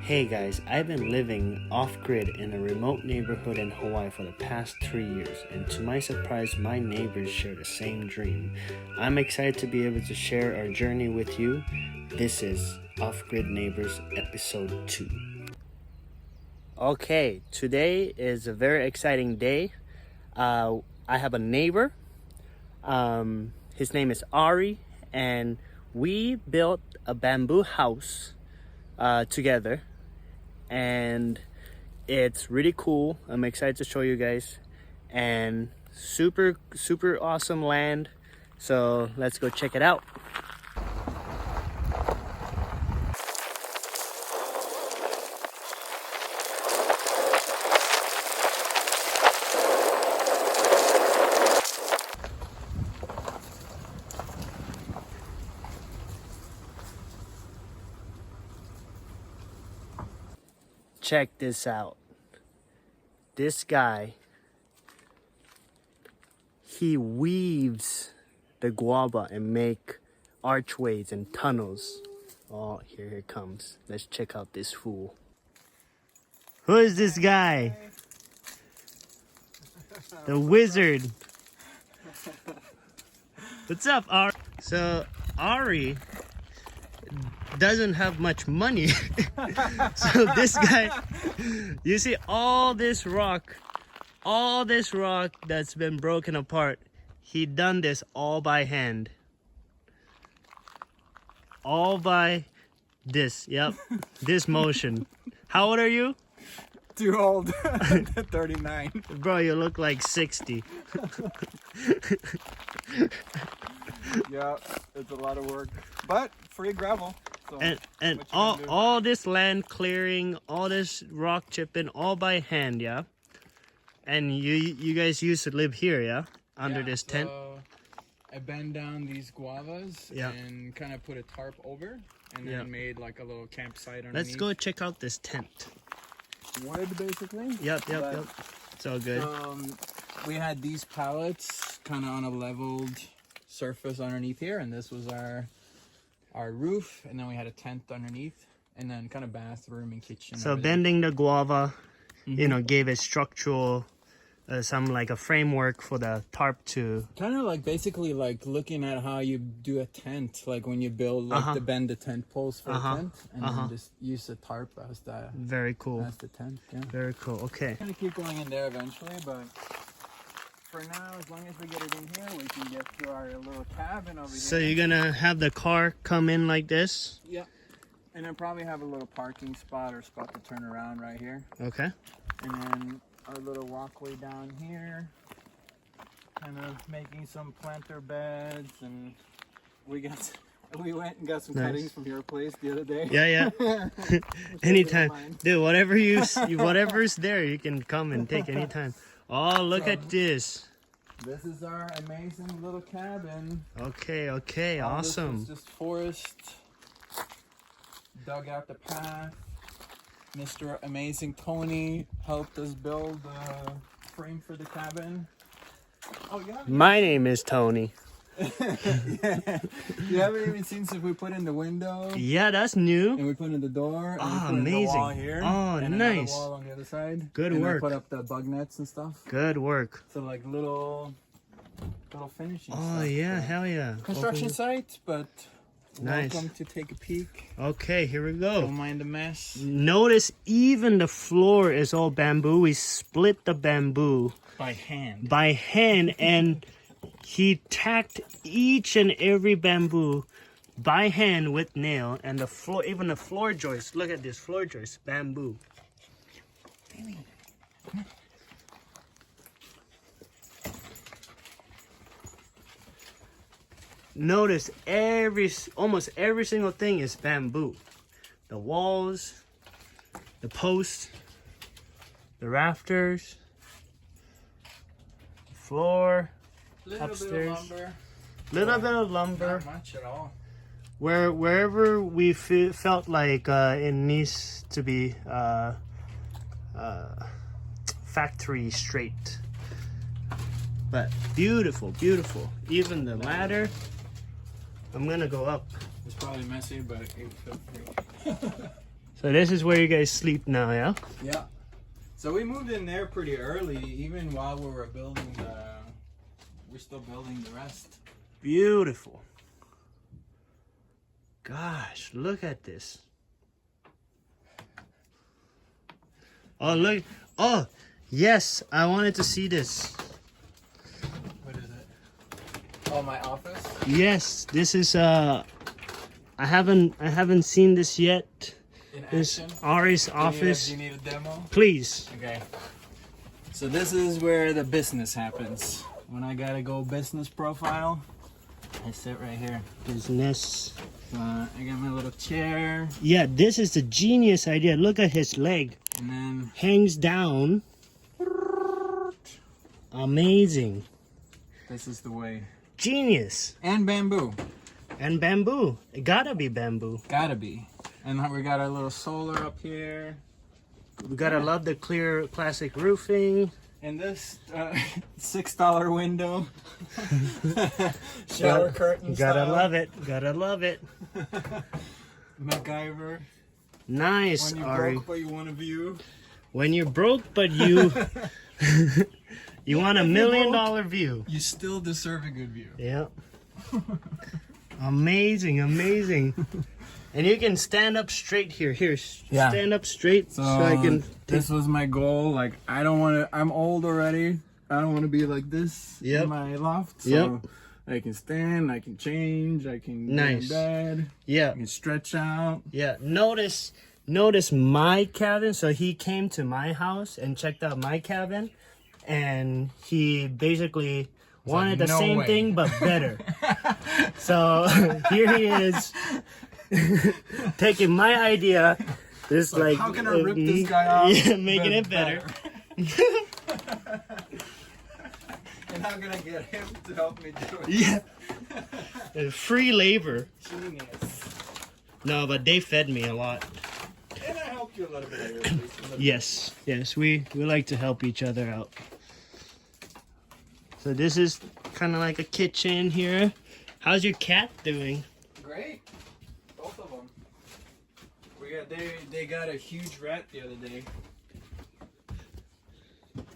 Hey guys, I've been living off-grid in a remote neighborhood in Hawaii for the past 3 years, and to my surprise, my neighbors share the same dream. I'm excited to be able to share our journey with you. This is Off-Grid Neighbors Episode 2. Okay, today is a very exciting day. I have a neighbor. His name is Ari, and we built a bamboo house together, and it's really cool. I'm excited to show you guys, and super awesome land. So let's go check it out. Check this out. This guy, he weaves the guava and make archways and tunnels. Oh, here it comes. Let's check out this fool. Who is this guy? The wizard. What's up, Ari? So Ari doesn't have much money. So this guy, you see all this rock that's been broken apart, he done this all by hand, all by this. Yep. This motion. How old are you? Too old. 39. Bro, you look like 60. Yeah, it's a lot of work, but free gravel. So And all this land clearing, all this rock chipping, all by hand, yeah. And you guys used to live here, yeah, under this tent. I bent down these guavas and kind of put a tarp over, and then made like a little campsite underneath. Let's go check out this tent. Wood, basically. Yep. It's all good. We had these pallets kind of on a leveled surface underneath here, and this was our roof, and then we had a tent underneath, and then kind of bathroom and kitchen. So bending the guava, gave it structural, some like a framework for the tarp to. Kind of like basically like looking at how you do a tent, like when you build like to bend the tent poles for a tent, and then just use the tarp as the. Very cool. As the tent, yeah. Very cool. Okay. Gonna keep going in there eventually, but for now, as long as we get it in here, we can get to our little cabin over here. So you're gonna have the car come in like this? Yeah. And then probably have a little parking spot or spot to turn around right here. Okay. And then our little walkway down here. Kind of making some planter beds, and we went and got some cuttings from your place the other day. Yeah. Anytime. Dude, whatever's there, you can come and take anytime. Oh, look at this. This is our amazing little cabin. Okay, awesome. This was just forest. Dug out the path. Mr. Amazing Tony helped us build the frame for the cabin. Oh, yeah. My name is Tony. Yeah. You haven't even seen since we put in the window. Yeah, that's new. And we put in the door. And we put amazing. In the wall here. Oh, and nice. Wall on the other side. Good and work. We put up the bug nets and stuff. Good work. So like little finishing stuff. Oh yeah, hell yeah. Construction site, but nice. Welcome to take a peek. Okay, here we go. Don't mind the mess. Notice even the floor is all bamboo. We split the bamboo by hand. And he tacked each and every bamboo by hand with nail, and the floor, even the floor joist. Look at this floor joist, bamboo. Notice almost every single thing is bamboo. The walls, the posts, the rafters, the floor. Upstairs. Little bit of lumber. Not much at all. Wherever we felt like it needs to be factory straight. But beautiful. Even the ladder. I'm gonna go up. It's probably messy, but it felt free. So this is where you guys sleep now, yeah? Yeah. So we moved in there pretty early, even while we were building we're still building the rest. Beautiful. Gosh, look at this. Oh, look. Oh, yes, I wanted to see this. What is it? Oh, my office? Yes, this is I haven't seen this yet. In This action? Ari's office. Do you need a demo? Please. Okay. So this is where the business happens. When I gotta go business profile, I sit right here. Business. I got my little chair, Yeah, this is the genius idea. Look at his leg. and then Hangs down. Amazing. this is the way. Genius. And bamboo. And bamboo. It gotta be bamboo. Gotta be. And we got our little solar up here. We gotta love the clear classic roofing. And this $6 window. Shower curtain Gotta style. love it. Gotta love it. MacGyver. Nice, When you're Ari. broke but you want a view. When you're broke, but you you want $1 million view. You still deserve a good view. Yeah. Amazing, amazing. And you can stand up straight here. Here, Yeah. stand up straight so I can. This was my goal. Like, I don't want to. I'm old already. I don't want to be like this Yep. in my loft. So Yep. I can stand. I can change. I can Nice. go in bed. Yeah, I can stretch out. yeah. Notice my cabin. So he came to my house and checked out my cabin, and he basically wanted the no same way. thing but better. So here he is. Taking my idea, this like how can I rip this guy off? Yeah, making it better. And how can I get him to help me do it? Yeah, free labor. Genius. No, but they fed me a lot. And I helped you a little bit. At least. Yes, yes, we like to help each other out. So this is kind of like a kitchen here. How's your cat doing? Great. Both of them. They got a huge rat the other day.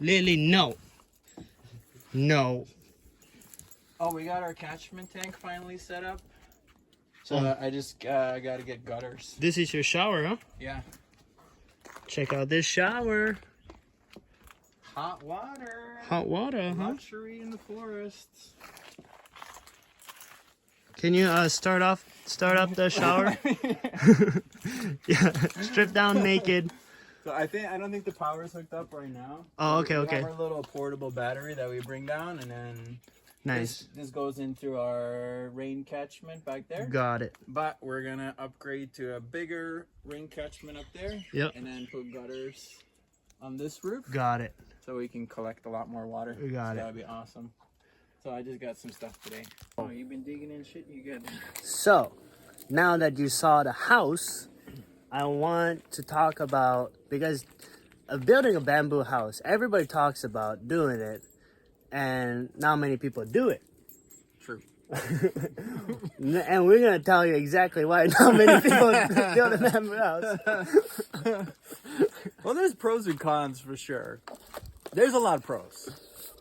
Lily, no. No. Oh, we got our catchment tank finally set up. So I just got to get gutters. This is your shower, huh? Yeah. Check out this shower. Hot water. Hot water, huh? Luxury in the forest. Can you start up the shower? Yeah, strip down naked. So I don't think the power's hooked up right now. Oh, okay, We okay. have our little portable battery that we bring down, and then Nice. this goes into our rain catchment back there. Got it. But we're gonna upgrade to a bigger rain catchment up there. Yep. And then put gutters on this roof, Got it. so we can collect a lot more water. We got it. That'd be awesome. So I just got some stuff today. Oh, you've been digging in shit? You good? So, now that you saw the house, I want to talk about, because of building a bamboo house, everybody talks about doing it, and not many people do it. True. And we're going to tell you exactly why not many people build a bamboo house. Well, there's pros and cons for sure. There's a lot of pros,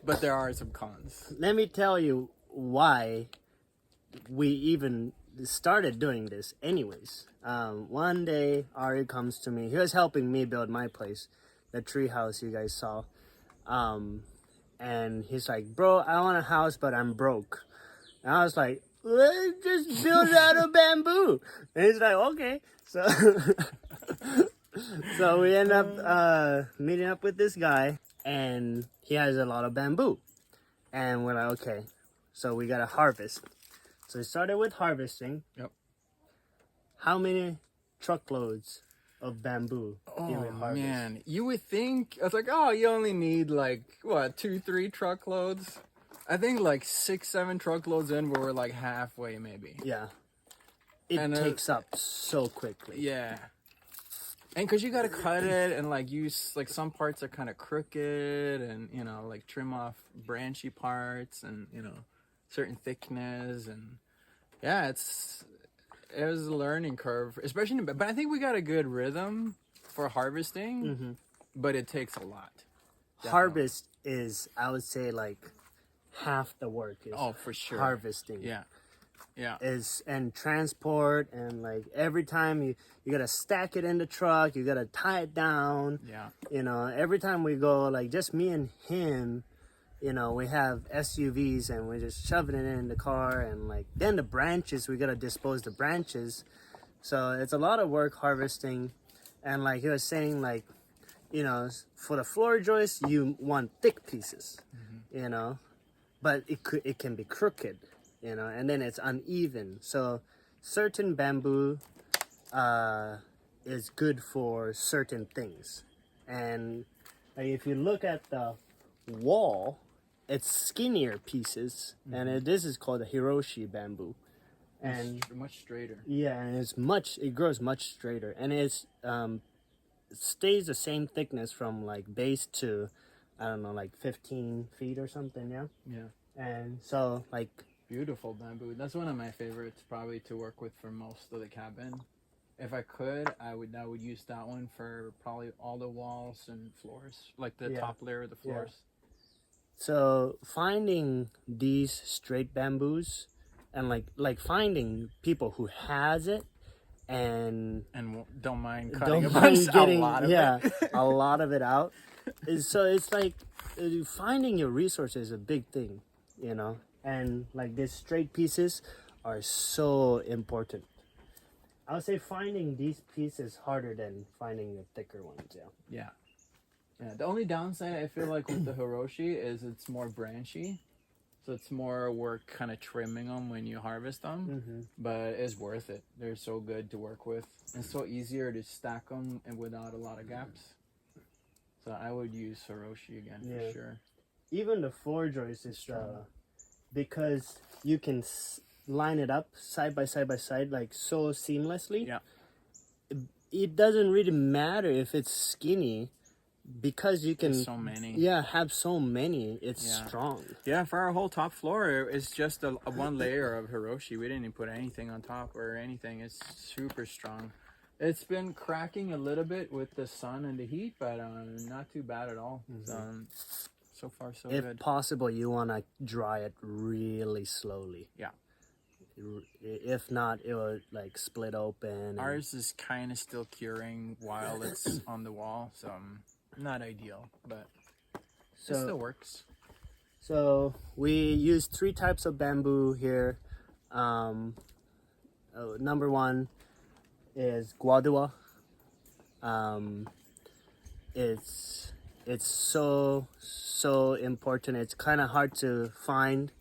but there are some cons. Let me tell you why we even started doing this anyways. One day, Ari comes to me. He was helping me build my place, the tree house you guys saw. And he's like, bro, I want a house, but I'm broke. And I was like, let's just build it out of bamboo. And he's like, okay. So, so we end up meeting up with this guy, and he has a lot of bamboo. And we're like, okay, so we gotta harvest. So we started with harvesting. Yep. How many truckloads of bamboo did we Oh harvest? man, you would think, I was like, oh, you only need like, what, 2-3 truckloads? I think like 6-7 truckloads in, we're like halfway maybe. Yeah. It And, takes up so quickly. Yeah. And because you got to cut it and like use, like some parts are kind of crooked and, you know, like trim off branchy parts and, you know, certain thickness. And yeah, it was a learning curve, especially. But I think we got a good rhythm for harvesting. Mm-hmm. But it takes a lot. Definitely. Harvest is, I would say, like half the work is for sure. harvesting. Yeah. And transport, and like every time you gotta stack it in the truck, you gotta tie it down. Yeah. You know, every time we go, like just me and him, you know, we have SUVs and we're just shoving it in the car, and like then the branches, we gotta dispose the branches. So it's a lot of work harvesting. And like he was saying, like, you know, for the floor joist, you want thick pieces, you know, but it can be crooked, you know, and then it's uneven. So certain bamboo is good for certain things. And like, if you look at the wall, it's skinnier pieces, and this is called a Hiroshi bamboo. And It's much straighter. yeah, and it grows much straighter, and it's stays the same thickness from like base to, I don't know, like 15 feet or something. Yeah. And so like Beautiful bamboo. That's one of my favorites, probably to work with for most of the cabin. If I could, I would use that one for probably all the walls and floors, like the top layer of the floors. So finding these straight bamboos, and like finding people who has it and don't mind don't cutting mind getting a lot of it. a lot of it out. So it's like finding your resources is a big thing, you know. And like these straight pieces are so important. I would say finding these pieces harder than finding the thicker ones. Yeah. The only downside I feel like with the Hiroshi is it's more branchy. So it's more work kind of trimming them when you harvest them, but it's worth it. They're so good to work with. It's so easier to stack them and without a lot of gaps. So I would use Hiroshi again for sure. Even the floor joist is because you can line it up side by side like so seamlessly. Yeah. It doesn't really matter if it's skinny. Because you can There's so many. Have so many, it's strong. Yeah, for our whole top floor, it's just a one layer of Hiroshi. We didn't even put anything on top or anything. It's super strong. It's been cracking a little bit with the sun and the heat, but not too bad at all. So far, so good. If possible, you want to dry it really slowly. Yeah. If not, it will like split open. Ours is kind of still curing while it's on the wall, so not ideal, but it still works. So we use 3 types of bamboo here. Number 1 is guadua. It's so important. It's kind of hard to find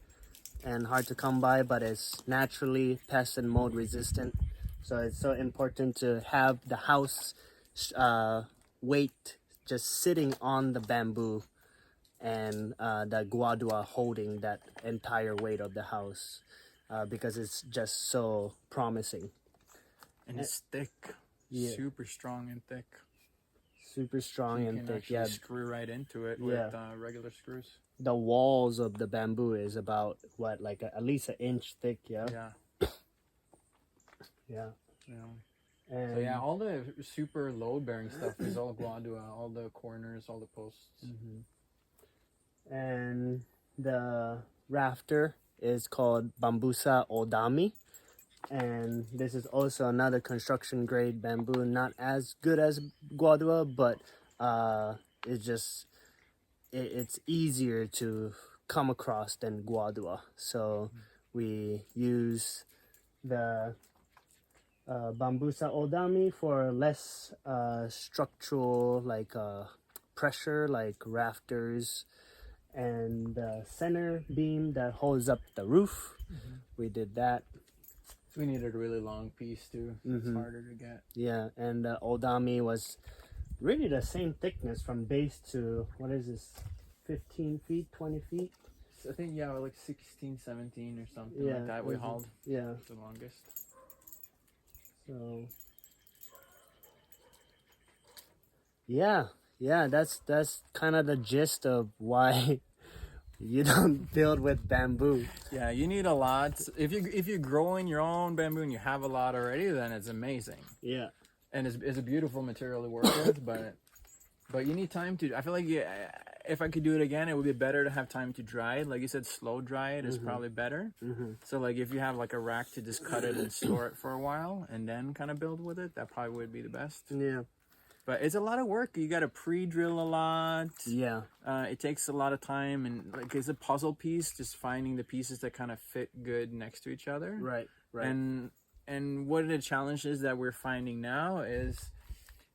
and hard to come by, but it's naturally pest and mold resistant. So it's so important to have the house weight just sitting on the bamboo, and the guadua holding that entire weight of the house, because it's just so promising. And it's thick, super strong and thick. Super strong and thick. You can screw right into it with regular screws. The walls of the bamboo is about what, like at least an inch thick. Yeah. And so all the super load bearing stuff is all guadua, all the corners, all the posts. And the rafter is called Bambusa Odami, and this is also another construction grade bamboo, not as good as guadua, but it's easier to come across than guadua. So we use the Bambusa Odami for less structural like pressure, like rafters, and the center beam that holds up the roof. We did that. We needed a really long piece too. So it's harder to get. Yeah, and the Odami was really the same thickness from base to, what is this, 15 feet, 20 feet? So I think, like 16, 17 or something like that we hauled. Yeah. The longest. So that's kind of the gist of why you don't build with bamboo. Yeah, you need a lot. If you're growing your own bamboo and you have a lot already, then it's amazing. Yeah. And it's a beautiful material to work with, but you need time to. I feel like if I could do it again, it would be better to have time to dry it. Like you said, slow dry it is probably better. So like if you have like a rack to just cut it and store it for a while and then kind of build with it, that probably would be the best. Yeah. But it's a lot of work. You got to pre-drill a lot. Yeah. It takes a lot of time, and like it's a puzzle piece, just finding the pieces that kind of fit good next to each other. Right. Right. And what the challenge is that we're finding now is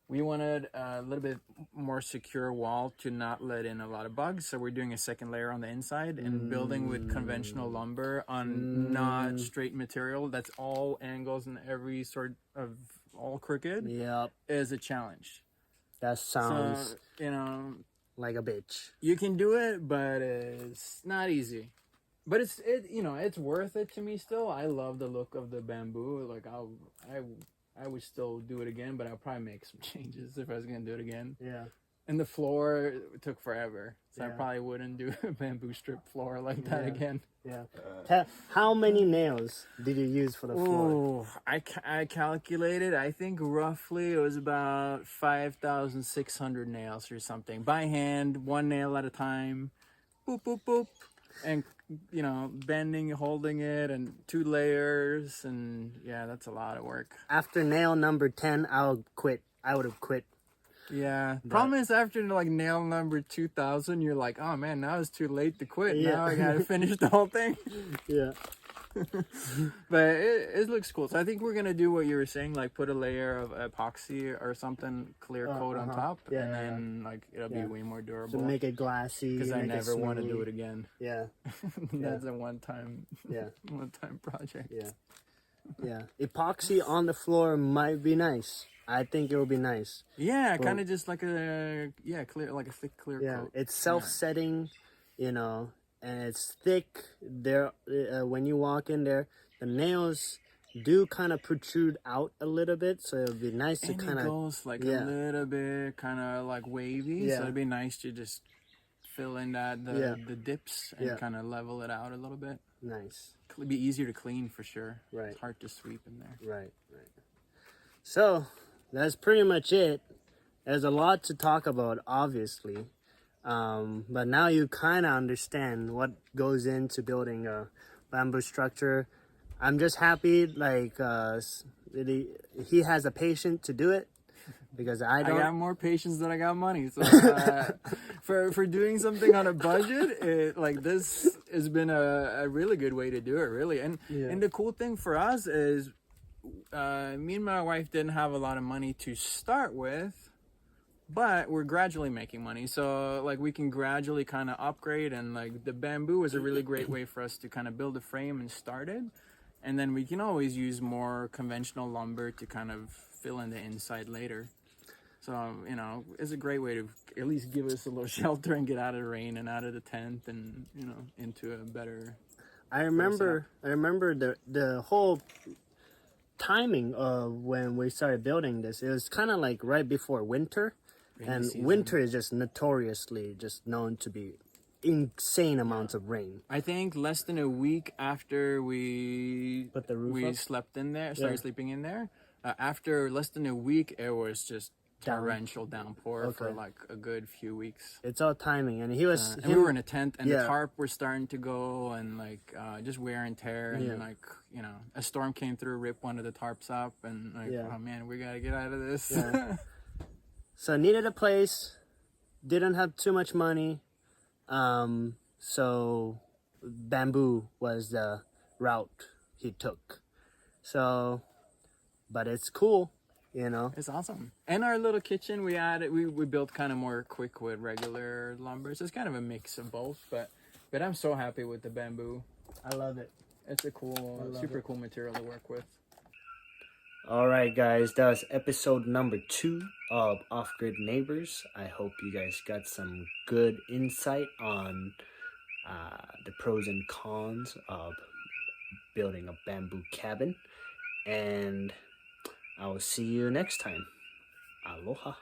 we wanted a little bit more secure wall to not let in a lot of bugs. So we're doing a second layer on the inside and building with conventional lumber on not straight material. That's all angles and every sort of all crooked. Yep. Is a challenge. That sounds So, you know, like a bitch. you can do it, but it's not easy. But it's worth it to me still. I love the look of the bamboo. Like I would still do it again, but I'll probably make some changes if I was gonna do it again. Yeah. And the floor took forever, so I Yeah. probably wouldn't do a bamboo strip floor like that again. Yeah. How many nails did you use for the floor? Oh, I calculated. I think roughly it was about 5,600 nails or something by hand, one nail at a time. Boop boop boop, and bending, holding it, and 2 layers, and yeah, that's a lot of work. After nail number 10, I'll quit. I would have quit. Yeah. Problem is, after like nail number 2,000, you're like, oh man, now it's too late to quit. Yeah. Now I gotta finish the whole thing. Yeah. But it looks cool. So I think we're gonna do what you were saying, like put a layer of epoxy or something, clear coat on top, Yeah, and yeah, then like it'll be way more To durable. make it glassy. Because I make it never want to smooth. do it again. Yeah. That's a one-time project. Yeah. Yeah. Epoxy on the floor might be nice. I think it would be nice. Yeah, kind of just like a clear, like a thick clear Yeah. coat. It's self-setting, and it's thick. There, when you walk in there, the nails do kind of protrude out a little bit, so it would be nice to And kind it of goes like a little bit kind of like wavy, Yeah. so it'd be nice to just fill in the dips and kind of level it out a little bit. nice. It'd be easier to clean for sure. Right. It's hard to sweep in there. Right. So that's pretty much it. There's a lot to talk about, obviously, but now you kind of understand what goes into building a bamboo structure. I'm just happy, like, he has a patience to do it, because I don't. I got more patience than I got money. So for doing something on a budget, like this has been a really good way to do it, really. And the cool thing for us is, me and my wife didn't have a lot of money to start with, but we're gradually making money. So like we can gradually kind of upgrade, and like the bamboo is a really great way for us to kind of build a frame and start it. And then we can always use more conventional lumber to kind of fill in the inside later. So, it's a great way to at least give us a little shelter and get out of the rain and out of the tent and, into a better... I remember the whole timing of when we started building this. It was kind of like right before winter. And season. winter is just notoriously just known to be insane amounts of rain. I think less than a week after we Put the roof up? slept in there, started sleeping in there, after less than a week, it was just torrential downpour for like a good few weeks. It's all timing, and he was. And we were in a tent, and the tarp were starting to go, and like just wear and tear, and like a storm came through, ripped one of the tarps up, and like oh man, we gotta get out of this. Yeah. So needed a place, didn't have too much money, so bamboo was the route he took. So, but it's cool. It's awesome. And our little kitchen, we built kind of more quick wood, regular lumber. So it's kind of a mix of both, but I'm so happy with the bamboo. I love it. It's a super cool material to work with. All right, guys, that was episode number 2 of Offgrid Neighbors. I hope you guys got some good insight on the pros and cons of building a bamboo cabin, and I will see you next time. Aloha.